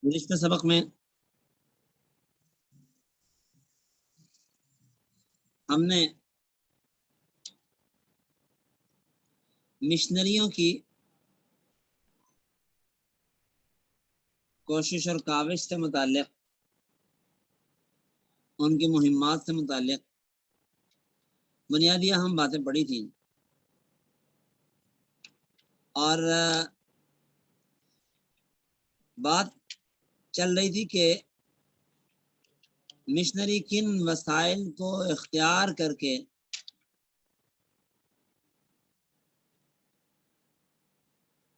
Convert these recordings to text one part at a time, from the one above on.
گزشتہ سبق میں ہم نے مشنریوں کی کوشش اور کاوش سے متعلق، ان کی مہمات سے متعلق بنیادی اہم باتیں پڑھی تھیں، اور بات چل رہی تھی کہ مشنری کن وسائل کو اختیار کر کے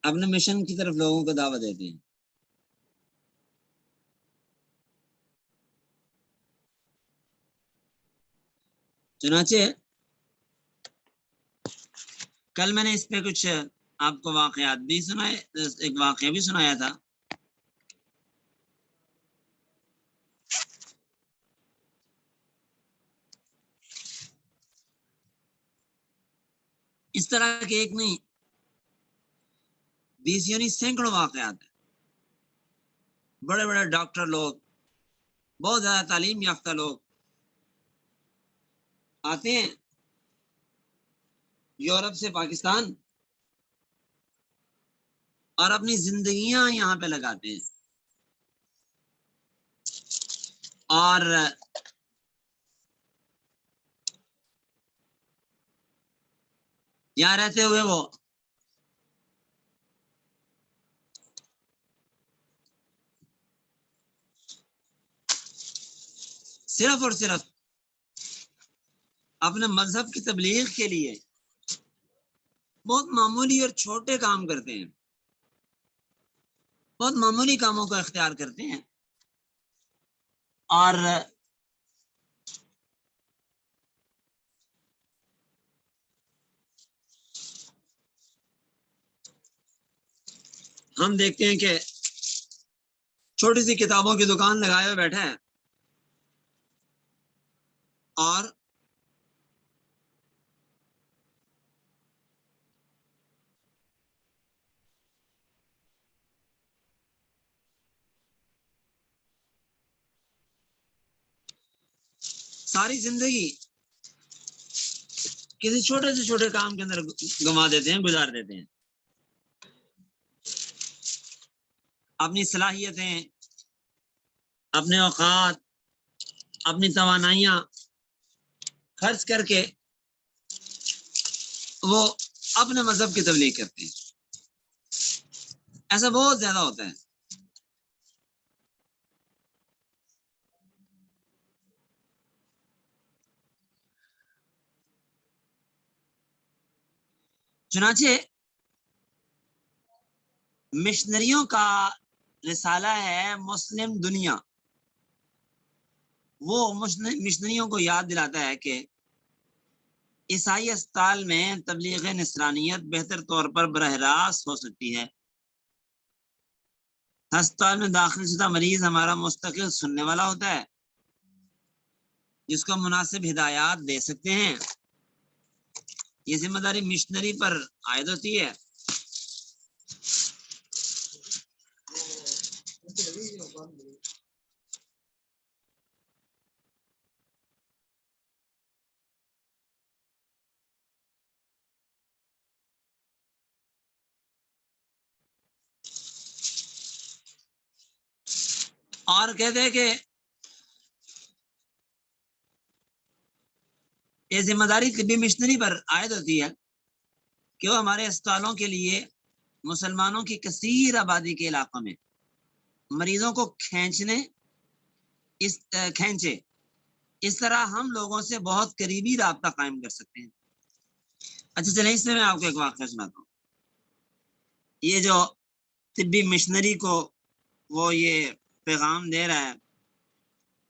اپنے مشن کی طرف لوگوں کو دعوت دیتے ہیں۔ چنانچہ کل میں نے اس پہ کچھ آپ کو واقعات بھی سنائے، ایک واقعہ بھی سنایا تھا۔ اس طرح کے ایک نہیں 20 یعنی سینکڑوں واقعات ہیں۔ بڑے بڑے ڈاکٹر لوگ، بہت زیادہ تعلیم یافتہ لوگ آتے ہیں یورپ سے پاکستان اور اپنی زندگیاں یہاں پہ لگاتے ہیں، اور یہاں رہتے ہوئے وہ صرف اور صرف اپنے مذہب کی تبلیغ کے لیے بہت معمولی اور چھوٹے کام کرتے ہیں، بہت معمولی کاموں کو اختیار کرتے ہیں، اور ہم دیکھتے ہیں کہ چھوٹی سی کتابوں کی دکان لگائے ہوئے بیٹھا ہے اور ساری زندگی کسی چھوٹے سے چھوٹے کام کے اندر گنوا دیتے ہیں، گزار دیتے ہیں۔ اپنی صلاحیتیں، اپنے اوقات، اپنی توانائیاں خرچ کر کے وہ اپنے مذہب کی تبلیغ کرتے ہیں۔ ایسا بہت زیادہ ہوتا ہے۔ چنانچہ مشنریوں کا رسالہ ہے مسلم دنیا، وہ مشنریوں کو یاد دلاتا ہے کہ عیسائی اسپتال میں تبلیغ نصرانیت بہتر طور پر براہ راست ہو سکتی ہے۔ ہسپتال میں داخل شدہ مریض ہمارا مستقل سننے والا ہوتا ہے، جس کو مناسب ہدایات دے سکتے ہیں۔ یہ ذمہ داری مشنری پر عائد ہوتی ہے۔ اور کہتے ہیں کہ یہ ذمہ داری طبی مشنری پر عائد ہوتی ہے کہ وہ ہمارے اسپتالوں کے لیے مسلمانوں کی کثیر آبادی کے علاقوں میں مریضوں کو کھینچے۔ اس طرح ہم لوگوں سے بہت قریبی رابطہ قائم کر سکتے ہیں۔ اچھا چلیں، اس میں میں آپ کو ایک واقعہ سناتا ہوں۔ یہ جو طبی مشنری کو وہ یہ پیغام دے رہا ہے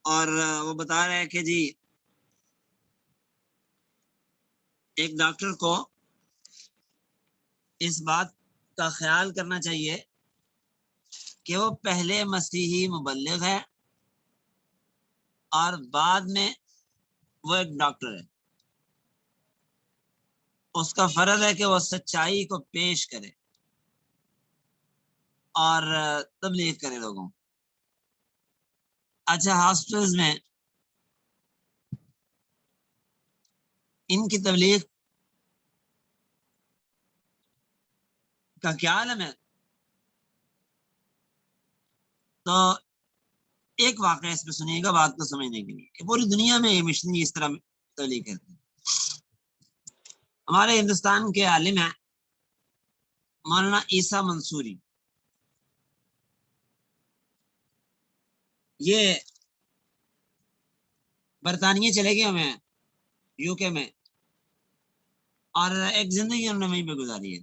اور وہ بتا رہا ہے کہ جی ایک ڈاکٹر کو اس بات کا خیال کرنا چاہیے کہ وہ پہلے مسیحی مبلغ ہے اور بعد میں وہ ایک ڈاکٹر ہے۔ اس کا فرض ہے کہ وہ سچائی کو پیش کرے اور تبلیغ کرے لوگوں۔ اچھا ہاسپٹلز میں ان کی تبلیغ کا کیا عالم ہے؟ تو ایک واقعہ اس پہ سنیے گا بات کو سمجھنے کے لیے کہ پوری دنیا میں یہ مشنری اس طرح تبلیغ کرتے ہیں. ہمارے ہندوستان کے عالم ہیں مولانا عیسیٰ منصوری. یہ برطانیہ چلے گئے ہوئے ہیں یو کے میں, اور ایک زندگی انہوں نے وہیں پہ گزاری ہے.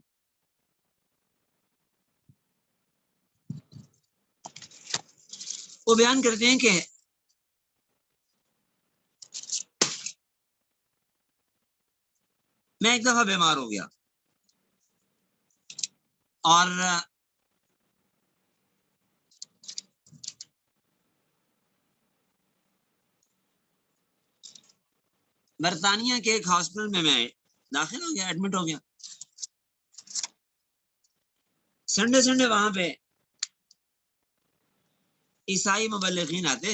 وہ بیان کرتے ہیں کہ میں ایک دفعہ بیمار ہو گیا اور برطانیہ کے ایک ہاسپٹل میں داخل ہو گیا, ایڈمٹ ہو گیا. سنڈے سنڈے وہاں پہ عیسائی مبلغین آتے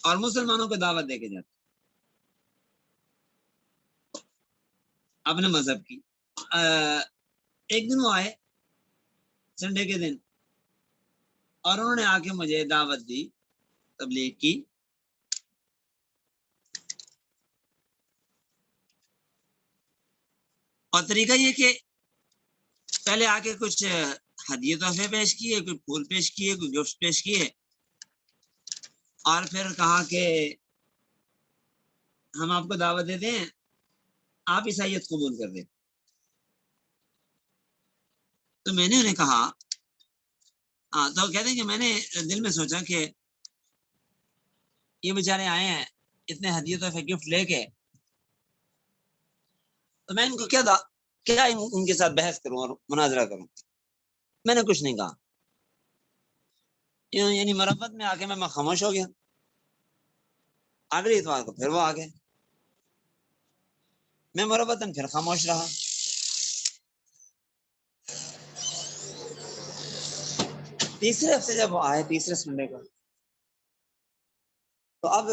اور مسلمانوں کو دعوت دے کے جاتے اپنے مذہب کی. ایک دن وہ آئے سنڈے کے دن, اور انہوں نے آ کے مجھے دعوت دی تبلیغ کی. اور طریقہ یہ کہ پہلے آ کے کچھ ہدیے تحفے پیش کیے, کوئی پھول پیش کیے, کوئی گفٹ پیش کیے, اور پھر کہا کہ ہم آپ کو دعوت دیتے ہیں, آپ عیسائیت قبول کر دیں. تو میں نے انہیں کہا, تو کہتے ہیں کہ میں نے دل میں سوچا کہ یہ بیچارے آئے ہیں اتنے ہدیے تحفے گفٹ لے کے, تو میں ان کو کیا ان کے ساتھ بحث کروں اور مناظرہ کروں. میں نے کچھ نہیں کہا, یعنی مربت میں آ کے میں خاموش ہو گیا. اگلے اتوار کو پھر وہ آ گئے, میں مربتاً پھر خاموش رہا. تیسرے ہفتے جب وہ آئے, تیسرے سنڈے کو, تو اب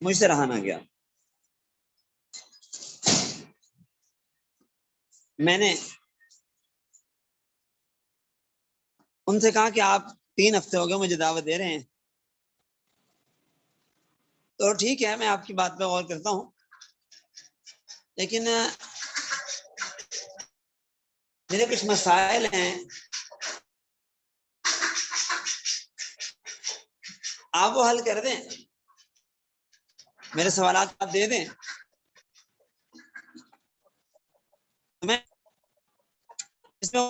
مجھ سے رہا نہ گیا. میں نے ان سے کہا کہ آپ 3 ہفتے ہو گئے مجھے دعوت دے رہے ہیں, تو ٹھیک ہے میں آپ کی بات پہ غور کرتا ہوں, لیکن میرے کچھ مسائل ہیں, آپ وہ حل کر دیں, میرے سوالات آپ دے دیں, میں اس میں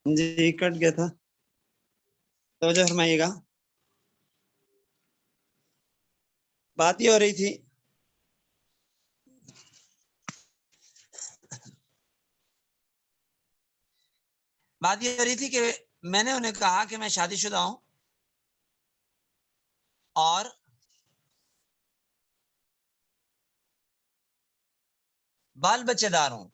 جی کٹ گیا تھا، توجہ فرمائیے گا. بات یہ ہو رہی تھی کہ میں نے انہیں کہا کہ میں شادی شدہ ہوں اور بال بچے دار ہوں.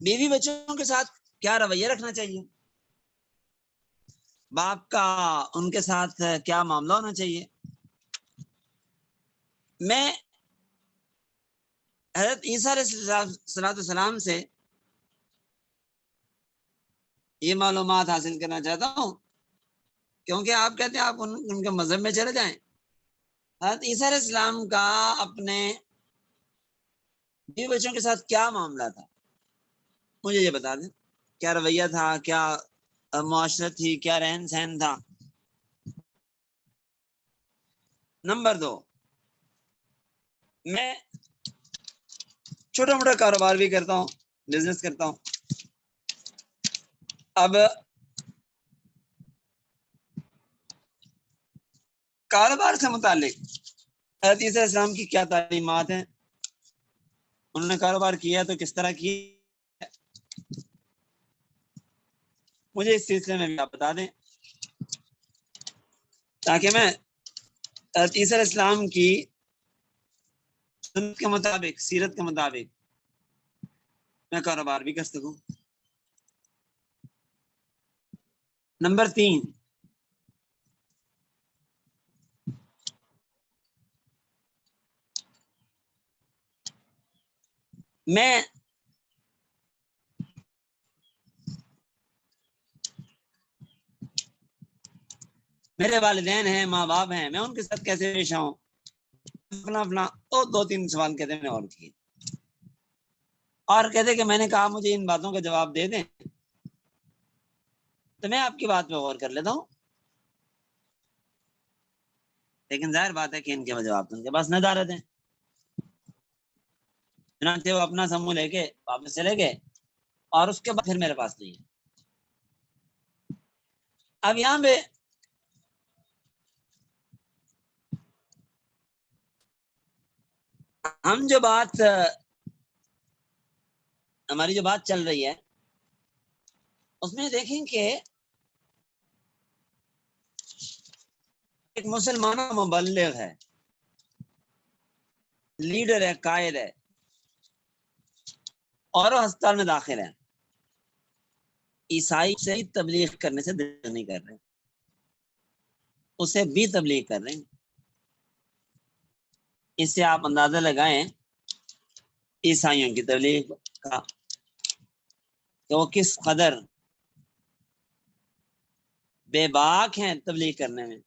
بیوی بچوں کے ساتھ کیا رویہ رکھنا چاہیے، باپ کا ان کے ساتھ کیا معاملہ ہونا چاہیے. میں حضرت عیسیٰ علیہ السلام سے یہ معلومات حاصل کرنا چاہتا ہوں، کیونکہ آپ کہتے ہیں آپ ان کے مذہب میں چلے جائیں. حضرت عیسیٰ علیہ السلام کا اپنے بیوی بچوں کے ساتھ کیا معاملہ تھا، مجھے یہ بتا دیں. کیا رویہ تھا، کیا معاشرت تھی، کیا رہن سہن تھا. نمبر 2، میں چھوٹا موٹا کاروبار بھی کرتا ہوں، بزنس کرتا ہوں. اب کاروبار سے متعلق حضرت عیسیٰ علیہ السلام کی کیا تعلیمات ہیں، انہوں نے کاروبار کیا تو کس طرح کیا، مجھے اس سلسلے میں بھی آپ بتا دیں، تاکہ میں حضرت عیسیٰ علیہ السلام کی سنت کے مطابق، سیرت کے مطابق میں کاروبار بھی کر سکوں. نمبر 3، میں میرے والدین ہیں، ماں باپ ہیں، میں ان کے ساتھ کیسے پیش آؤں، فلاں اور 2-3 سوال کہتے ہیں اور کیے، اور کہتے کہ میں نے کہا مجھے ان باتوں کا جواب دے دیں تو میں آپ کی بات پہ غور کر لیتا ہوں. لیکن ظاہر بات ہے کہ ان کے جواب تو ان کے پاس ندارت ہیں. چنانچہ وہ اپنا سمو لے کے واپس چلے گئے اور اس کے بعد پھر میرے پاس نہیں ہے. اب یہاں پہ ہماری جو بات چل رہی ہے اس میں دیکھیں کہ ایک مسلمان مبلغ ہے، لیڈر ہے، قائد ہے، اور وہ ہسپتال میں داخل ہے. عیسائی سے تبلیغ کرنے سے دل نہیں کر رہے، اسے بھی تبلیغ کر رہے ہیں. اس سے آپ اندازہ لگائیں عیسائیوں کی تبلیغ کا کہ وہ کس قدر بے باک ہیں تبلیغ کرنے میں.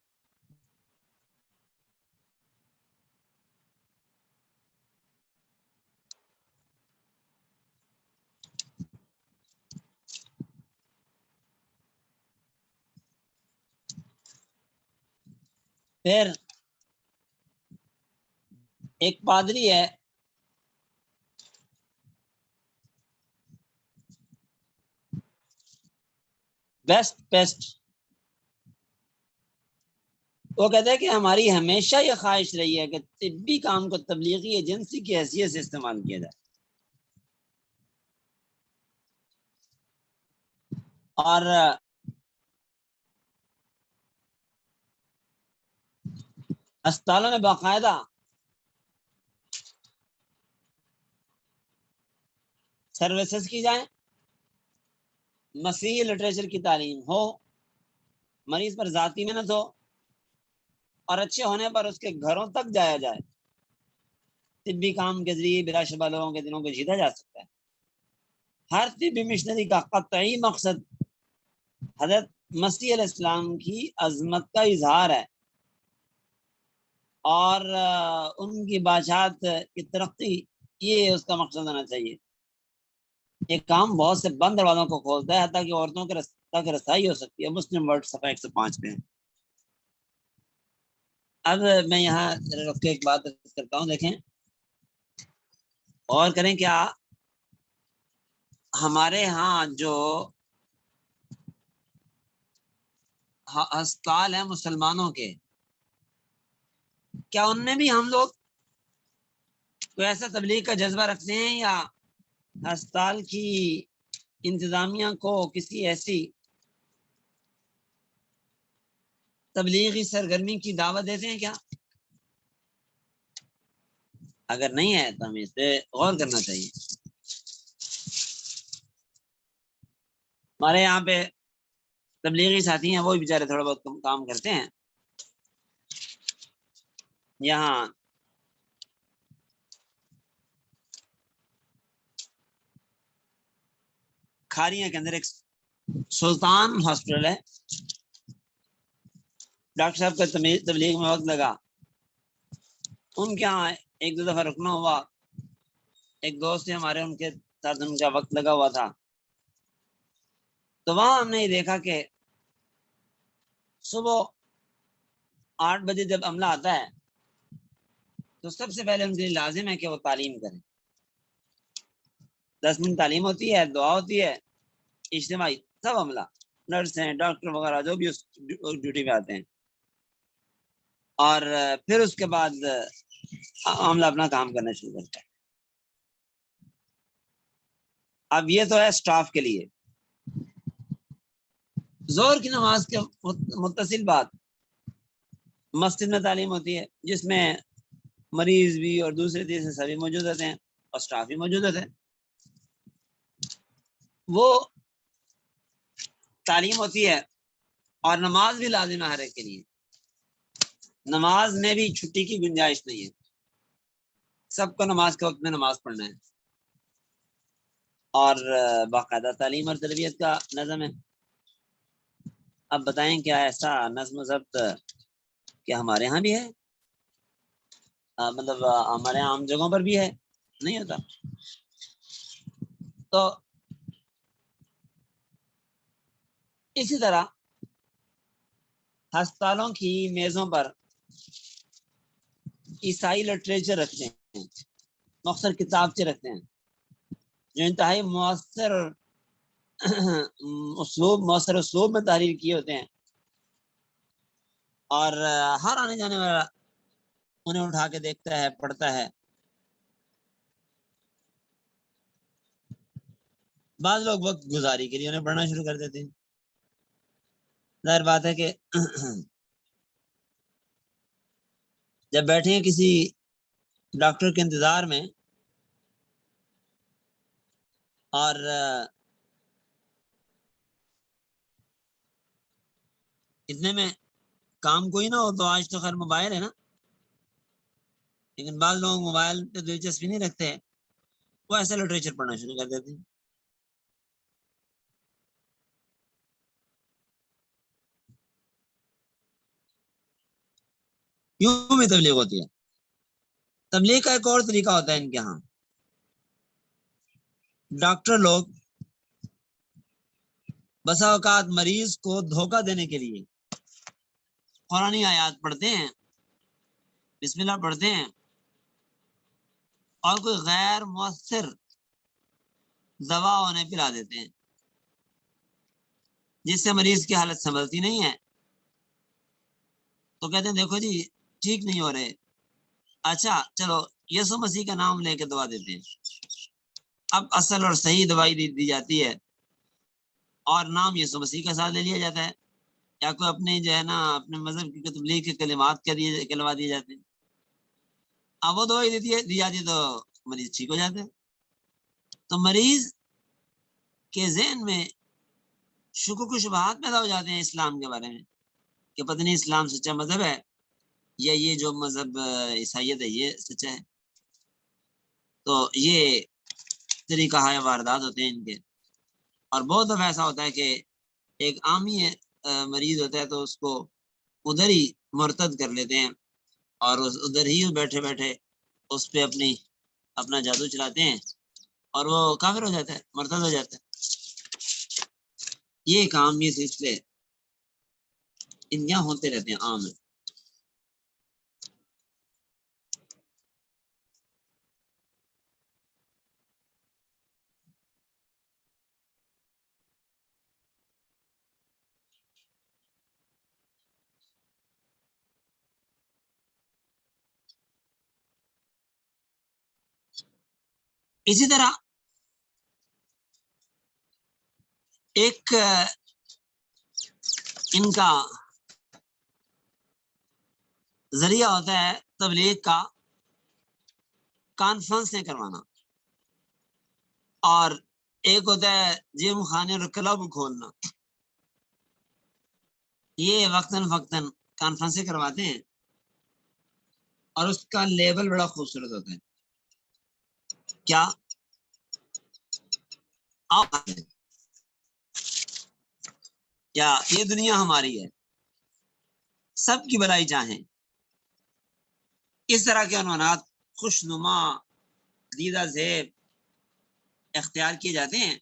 پھر ایک پادری ہے، بیسٹ، وہ کہتے ہیں کہ ہماری ہمیشہ یہ خواہش رہی ہے کہ طبی کام کو تبلیغی ایجنسی کی حیثیت سے استعمال کیا جائے، اور اسپتالوں میں باقاعدہ سروسز کی جائیں، مسیحی لٹریچر کی تعلیم ہو، مریض پر ذاتی محنت ہو، اور اچھے ہونے پر اس کے گھروں تک جایا جائے. طبی کام کے ذریعے بلا شبہ لوگوں کے دلوں کو جیتا جا سکتا ہے. ہر طبی مشنری کا قطعی مقصد حضرت مسیح علیہ السلام کی عظمت کا اظہار ہے اور ان کی بادشاہت کی ترقی، یہ اس کا مقصد ہونا چاہیے. ایک کام بہت سے بند دروازوں کو کھولتا ہے حتیٰ کہ عورتوں کے تک رسائی ہو سکتی ہے. مسلم ورڈ صفحہ 105 پہ. اب میں یہاں رک کے ایک بات کرتا ہوں، دیکھیں اور کریں. کیا ہمارے ہاں جو ہسپتال ہیں مسلمانوں کے، کیا ان میں بھی ہم لوگ کوئی ایسا تبلیغ کا جذبہ رکھتے ہیں، یا ہسپتال کی انتظامیہ کو کسی ایسی تبلیغی سرگرمی کی دعوت دیتے ہیں کیا؟ اگر نہیں ہے تو ہمیں اس پہ غور کرنا چاہیے. ہمارے یہاں پہ تبلیغی ساتھی ہیں، وہ بھی بیچارے تھوڑا بہت کام کرتے ہیں. یہاں کھاریاں کے اندر ایک سلطان ہاسپٹل ہے. ڈاکٹر صاحب کا تبلیغ میں وقت لگا، ان کے یہاں ایک دو دفعہ رکنا ہوا. ایک دوست سے ہمارے، ان کے ساتھ ان کا وقت لگا ہوا تھا. تو وہاں ہم نے یہ دیکھا کہ صبح 8 بجے جب عملہ آتا ہے تو سب سے پہلے ان کے لیے لازم ہے کہ وہ تعلیم کریں. 10 منٹ تعلیم ہوتی ہے، دعا ہوتی ہے، اجتماعی سب عملہ، نرس ہیں، ڈاکٹر وغیرہ جو بھی اس ڈیوٹی پہ آتے ہیں، اور پھر اس کے بعد عملہ اپنا کام کرنا شروع کرتا ہے. اب یہ تو ہے سٹاف کے لیے. ظہر کی نماز کے متصل بات مسجد میں تعلیم ہوتی ہے، جس میں مریض بھی اور دوسرے تیسرے سبھی موجود ہوتے ہیں اور سٹاف بھی موجود ہوتے ہیں. وہ تعلیم ہوتی ہے اور نماز بھی لازم ہے ہر ایک کے لیے. نماز میں بھی چھٹی کی گنجائش نہیں ہے، سب کو نماز کے وقت میں نماز پڑھنا ہے، اور باقاعدہ تعلیم اور تربیت کا نظم ہے. اب بتائیں کیا ایسا نظم و ضبط کیا ہمارے ہاں بھی ہے؟ مطلب ہمارے عام جگہوں پر بھی ہے؟ نہیں ہوتا. تو اسی طرح ہسپتالوں کی میزوں پر عیسائی لٹریچر رکھتے ہیں، مختصر کتابچے رکھتے ہیں جو انتہائی مؤثر اسلوب میں تحریر کیے ہوتے ہیں، اور ہر آنے جانے والا انہیں اٹھا کے دیکھتا ہے، پڑھتا ہے. بعض لوگ وقت گزاری کے لیے انہیں پڑھنا شروع کر دیتے ہیں. ظاہر بات ہے کہ جب بیٹھے ہیں کسی ڈاکٹر کے انتظار میں اور اتنے میں کام کوئی نہ ہو تو آج تو خیر موبائل ہے نا، لیکن بعض لوگ موبائل پہ دلچسپی نہیں رکھتے، وہ ایسا لٹریچر پڑھنا شروع کر دیتے ہیں. یوں بھی تبلیغ ہوتی ہے. تبلیغ کا ایک اور طریقہ ہوتا ہے ان کے ہاں. ڈاکٹر لوگ بسا اوقات مریض کو دھوکہ دینے کے لیے قرآنی آیات پڑھتے ہیں، بسم اللہ پڑھتے ہیں، اور کوئی غیر مؤثر دوا انہیں پلا دیتے ہیں جس سے مریض کی حالت سنبھلتی نہیں ہے. تو کہتے ہیں دیکھو جی ٹھیک نہیں ہو رہے، اچھا چلو یسوع مسیح کا نام لے کے دوا دیتے ہیں. اب اصل اور صحیح دوائی دی جاتی ہے اور نام یسوع مسیح کا ساتھ لے لیا جاتا ہے، یا کوئی اپنے جو ہے نا اپنے مذہب کی تبلیغ کے کلمات کہلوا دیے جاتے ہیں. اب وہ دوائی دی جاتی ہے تو مریض ٹھیک ہو جاتے ہیں. تو مریض کے ذہن میں شکوک و شبہات پیدا ہو جاتے ہیں اسلام کے بارے میں کہ پتہ نہیں اسلام سچا مذہب ہے یا یہ جو مذہب عیسائیت ہے یہ سچا ہے. تو یہ طریقہ ہے واردات ہوتے ہیں ان کے. اور بہت دفعہ ایسا ہوتا ہے کہ ایک عامی مریض ہوتا ہے تو اس کو ادھر ہی مرتد کر لیتے ہیں، اور ادھر ہی بیٹھے بیٹھے اس پہ اپنا جادو چلاتے ہیں اور وہ کافر ہو جاتا ہے، مرتد ہو جاتا ہے. یہ کام یہ سلسلے ان یہاں ہوتے رہتے ہیں عام. اسی طرح ایک ان کا ذریعہ ہوتا ہے تبلیغ کا کانفرنسیں کروانا، اور ایک ہوتا ہے جم خانے اور کلب کھولنا. یہ وقتاً فوقتاً کانفرنسیں کرواتے ہیں اور اس کا لیبل بڑا خوبصورت ہوتا ہے. کیا کیا یہ دنیا ہماری ہے، سب کی بھلائی چاہیں، اس طرح کے عنوانات خوشنما دیدہ زیب اختیار کیے جاتے ہیں.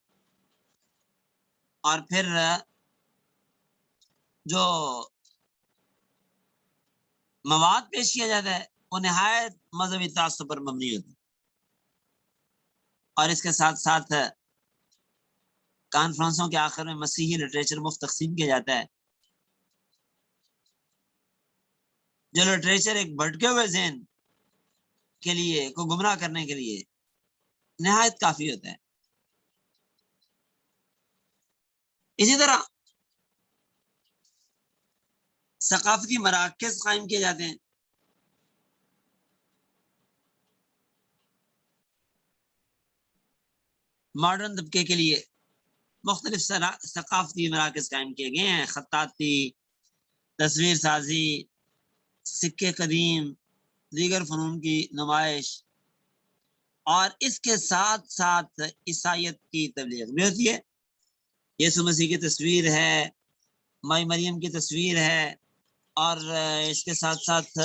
اور پھر جو مواد پیش کیا جاتا ہے وہ نہایت مذہبی تعصب پر مبنی ہوتا ہے. اور اس کے ساتھ ساتھ کانفرنسوں کے آخر میں مسیحی لٹریچر مفت تقسیم کیا جاتا ہے. جو لٹریچر ایک بھٹکے ہوئے ذہن کے لیے کو گمراہ کرنے کے لیے نہایت کافی ہوتا ہے. اسی طرح ثقافتی مراکز قائم کیے جاتے ہیں. ماڈرن طبقے کے لیے مختلف ثقافتی مراکز قائم کیے گئے ہیں. خطاطی، تصویر سازی، سکے قدیم، دیگر فنون کی نمائش، اور اس کے ساتھ ساتھ عیسائیت کی تبلیغ بھی ہوتی ہے. یسوع مسیح کی تصویر ہے، مائی مریم کی تصویر ہے، اور اس کے ساتھ ساتھ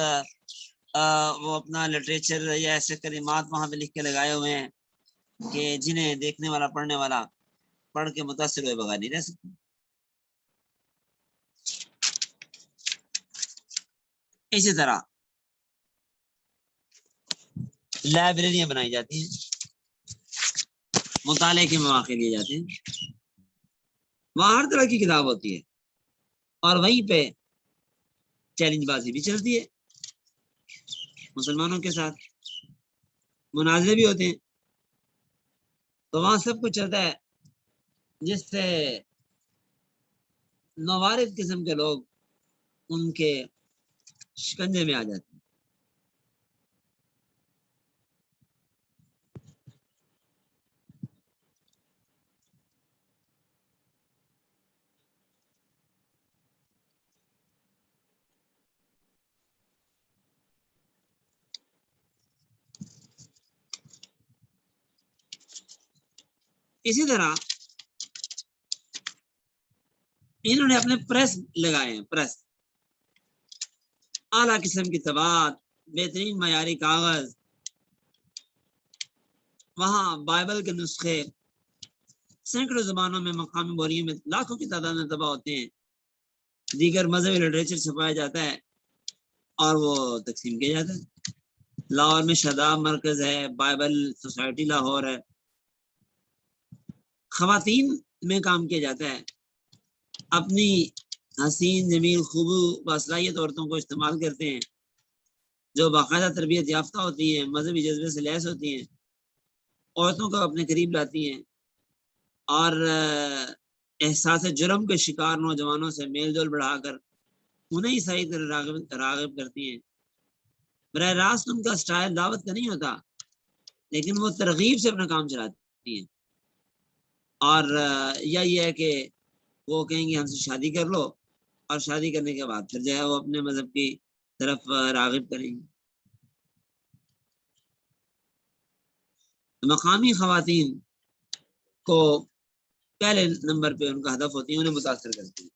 وہ اپنا لٹریچر یا ایسے کلمات وہاں پہ لکھ کے لگائے ہوئے ہیں کہ جنہیں دیکھنے والا پڑھنے والا پڑھ کے متاثر ہوئے بغیر نہیں رہ سکتے. اسی طرح لائبریریاں بنائی جاتی ہیں، مطالعے کے مواقع دیے جاتے ہیں، وہاں ہر طرح کی کتاب ہوتی ہے، اور وہیں پہ چیلنج بازی بھی چلتی ہے. مسلمانوں کے ساتھ مناظرے بھی ہوتے ہیں، تو وہاں سب کچھ چلتا ہے جس سے نوارد قسم کے لوگ ان کے شکنجے میں آ جاتے ہیں. اسی طرح انہوں نے اپنے پریس لگائے ہیں، پریس، اعلیٰ قسم کی طباعت، بہترین معیاری کاغذ، وہاں بائبل کے نسخے سینکڑوں زبانوں میں مقامی بولیوں میں لاکھوں کی تعداد میں طبع ہوتے ہیں. دیگر مذہبی لٹریچر چھپایا جاتا ہے اور وہ تقسیم کیا جاتا ہے. لاہور میں شاداب مرکز ہے، بائبل سوسائٹی لاہور ہے. خواتین میں کام کیا جاتا ہے، اپنی حسین جمیل خوبو باصلاحیت عورتوں کو استعمال کرتے ہیں جو باقاعدہ تربیت یافتہ ہوتی ہیں، مذہبی جذبے سے لیس ہوتی ہیں، عورتوں کو اپنے قریب لاتی ہیں اور احساس جرم کے شکار نوجوانوں سے میل جول بڑھا کر انہیں صحیح طرح راغب کرتی ہیں. براہ راست ان کا سٹائل دعوت کا نہیں ہوتا، لیکن وہ ترغیب سے اپنا کام چلاتی ہیں. اور یا یہ ہے کہ وہ کہیں گے ہم سے شادی کر لو، اور شادی کرنے کے بعد پھر جو ہے وہ اپنے مذہب کی طرف راغب کریں گے. مقامی خواتین کو پہلے نمبر پہ ان کا ہدف ہوتی ہے، انہیں متاثر کرتی ہیں.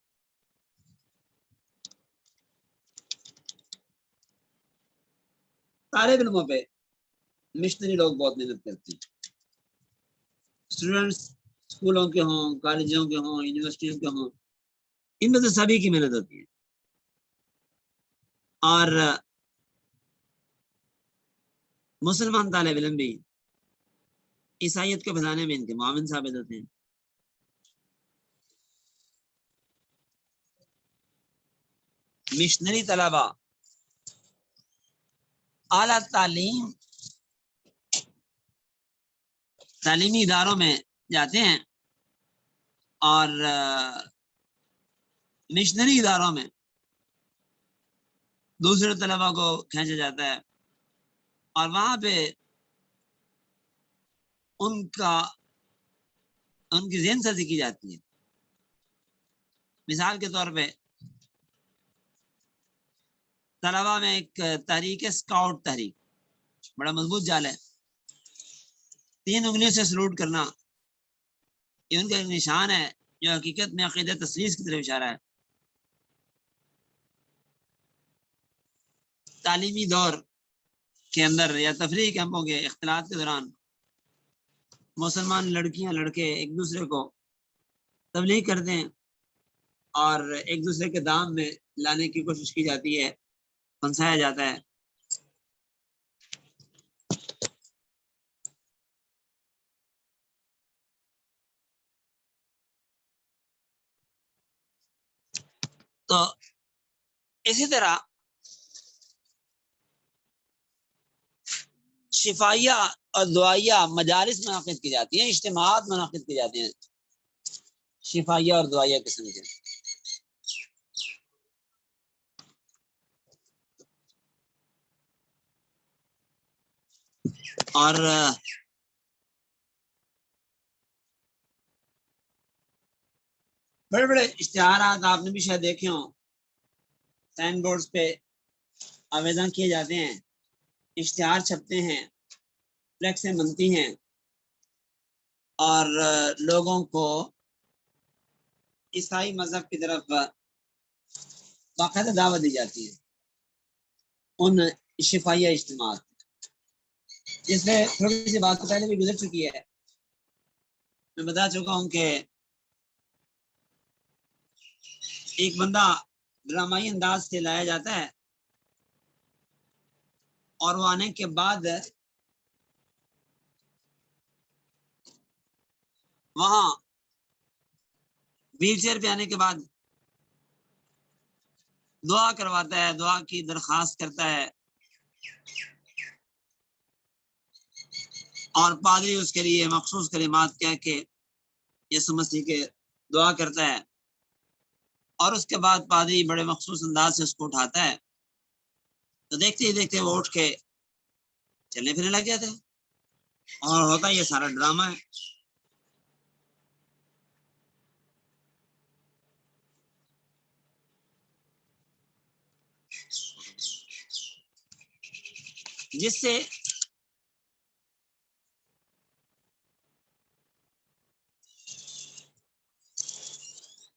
طالب علموں پہ مشنری لوگ بہت محنت کرتے ہیں. اسٹوڈنٹس اسکولوں کے ہوں، کالجوں کے ہوں، یونیورسٹیوں کے ہوں، ان میں تو سبھی کی محنت ہوتی ہے. اور مسلمان طالب علم بھی عیسائیت کے پھیلانے میں ان کے معاون ثابت ہوتے ہیں. مشنری طلبا اعلیٰ تعلیم تعلیمی اداروں میں جاتے ہیں اور مشنری اداروں میں دوسرے طلبا کو کھینچا جاتا ہے اور وہاں پہ ان کی ذہن سازی کی جاتی ہے. مثال کے طور پہ طلبا میں ایک تحریک ہے اسکاؤٹ تحریک، بڑا مضبوط جال ہے. 3 انگلیوں سے سلوٹ کرنا یہ ان کا ایک نشان ہے جو حقیقت میں عقیدہ تثلیث کی طرف اشارہ ہے. تعلیمی دور کے اندر یا تفریحی کیمپوں کے اختلاط کے دوران مسلمان لڑکیاں لڑکے ایک دوسرے کو تبلیغ کرتے ہیں اور ایک دوسرے کے دام میں لانے کی کوشش کی جاتی ہے، پھنسایا جاتا ہے. تو اسی طرح شفائیہ اور دعائیہ مجالس منعقد کی جاتی ہیں، اجتماعات منعقد کی جاتے ہیں شفائیہ اور دعائیہ قسم کے. اور بڑے بڑے اشتہارات آپ نے بھی شاید دیکھے ہوں، سائن بورڈز پہ آویزاں کیے جاتے ہیں، اشتہار چھپتے ہیں، فلیکسیں بنتی ہیں اور لوگوں کو عیسائی مذہب کی طرف باقاعدہ دعوت دی جاتی ہے ان شفائیہ اجتماعات. جس میں تھوڑی سی بات تو پہلے بھی گزر چکی ہے، میں بتا چکا ہوں کہ ایک بندہ ڈرامائی انداز سے لایا جاتا ہے اور وہ آنے کے بعد وہاں ویل چیئر پہ آنے کے بعد دعا کرواتا ہے، دعا کی درخواست کرتا ہے اور پادری اس کے لیے مخصوص کلمات کہہ کے یسوع مسیح کے دعا کرتا ہے اور اس کے بعد پادری بڑے مخصوص انداز سے اس کو اٹھاتا ہے. تو دیکھتے ہی دیکھتے وہ اٹھ کے چلنے پھرنے لگ جاتا ہے اور ہوتا یہ سارا ڈرامہ ہے. جس سے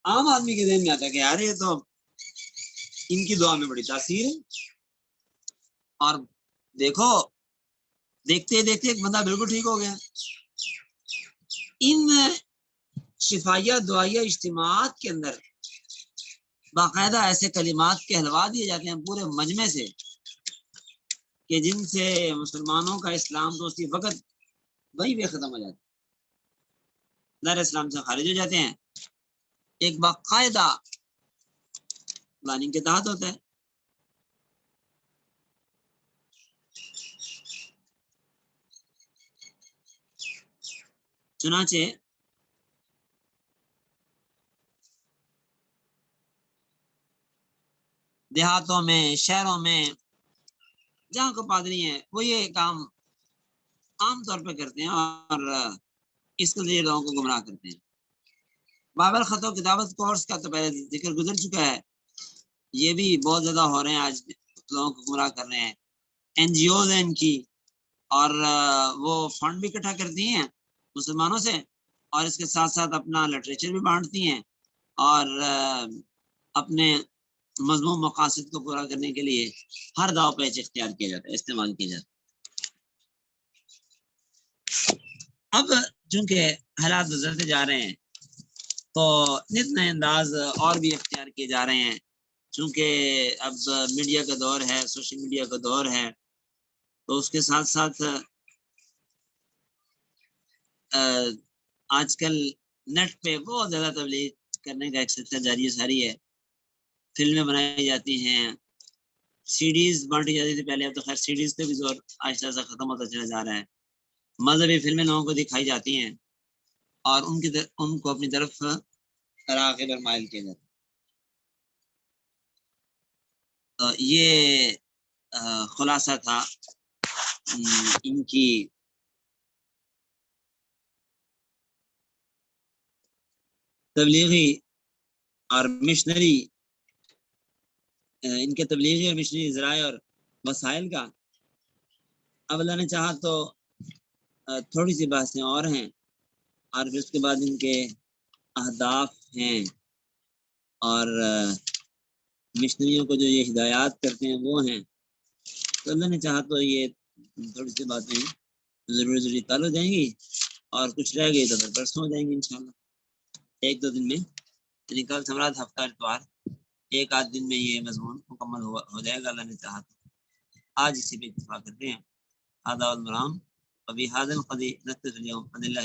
عام آدمی کے ذہن میں آتا ہے کہ یار یہ تو ان کی دعا میں بڑی تاثیر ہے. اور دیکھو دیکھتے دیکھتے ایک بندہ بالکل ٹھیک ہو گیا. ان شفائیہ دعائیہ اجتماعات کے اندر باقاعدہ ایسے کلمات کہلوا دیے جاتے ہیں پورے مجمع سے کہ جن سے مسلمانوں کا اسلام تو اسی وقت وہی بھی ختم ہو جاتا ہے، دار اسلام سے خارج ہو جاتے ہیں. ایک باقاعدہ پلاننگ کے تحت ہوتا ہے. چنانچہ دیہاتوں میں شہروں میں جہاں کو پادری ہیں وہ یہ کام عام طور پہ کرتے ہیں اور اس کے ذریعے لوگوں کو گمراہ کرتے ہیں. بابر خط و کتابت کورس کا تو پہلے ذکر گزر چکا ہے، یہ بھی بہت زیادہ ہو رہے ہیں، آج لوگوں کو گمراہ کر رہے ہیں. این جی اوز ہیں ان کی اور وہ فنڈ بھی اکٹھا کرتی ہیں مسلمانوں سے اور اس کے ساتھ ساتھ اپنا لٹریچر بھی بانٹتی ہیں اور اپنے مضمون مقاصد کو پورا کرنے کے لیے ہر داؤ پیچ اختیار کیا جاتا ہے، استعمال کیا جاتا ہے. اب چونکہ حالات گزرتے جا رہے ہیں تو نت نئے انداز اور بھی اختیار کیے جا رہے ہیں، چونکہ اب میڈیا کا دور ہے، سوشل میڈیا کا دور ہے، تو اس کے ساتھ ساتھ آج کل نیٹ پہ بہت زیادہ تبلیغ کرنے کا ایک سلسلہ جاری ساری ہے. فلمیں بنائی جاتی ہیں، سی ڈیز بانٹی جاتی تھی پہلے، اب تو خیر سی ڈیز پہ بھی زور آہستہ آہستہ ختم ہوتا چلا جا رہا ہے. مذہبی فلمیں لوگوں کو دکھائی جاتی ہیں اور ان کو اپنی طرف راغب اور مائل کیا جاتا ہے. تو یہ خلاصہ تھا ان کی تبلیغی اور مشنری، ان کے تبلیغی اور مشنری ذرائع اور وسائل کا. اب اللہ نے چاہا تو تھوڑی سی بحثیں اور ہیں، اور پھر اس کے بعد ان کے اہداف ہیں اور مشنریوں کو جو یہ ہدایات کرتے ہیں وہ ہیں. تو اللہ نے چاہا تو یہ تھوڑی سی باتیں ضروری کل ہو جائیں گی، اور کچھ رہ گئی تو پھر پرسوں ہو جائیں گی انشاءاللہ، ایک دو دن میں. یعنی کل سمراج ہفتہ اتوار، ایک آدھ دن میں یہ مضمون مکمل ہو جائے گا اللہ نے چاہا تو. آج اسی پہ اتفاق کرتے ہیں. آداب المرام ابھی حاضر قدی نقطۂ اليوم اللہ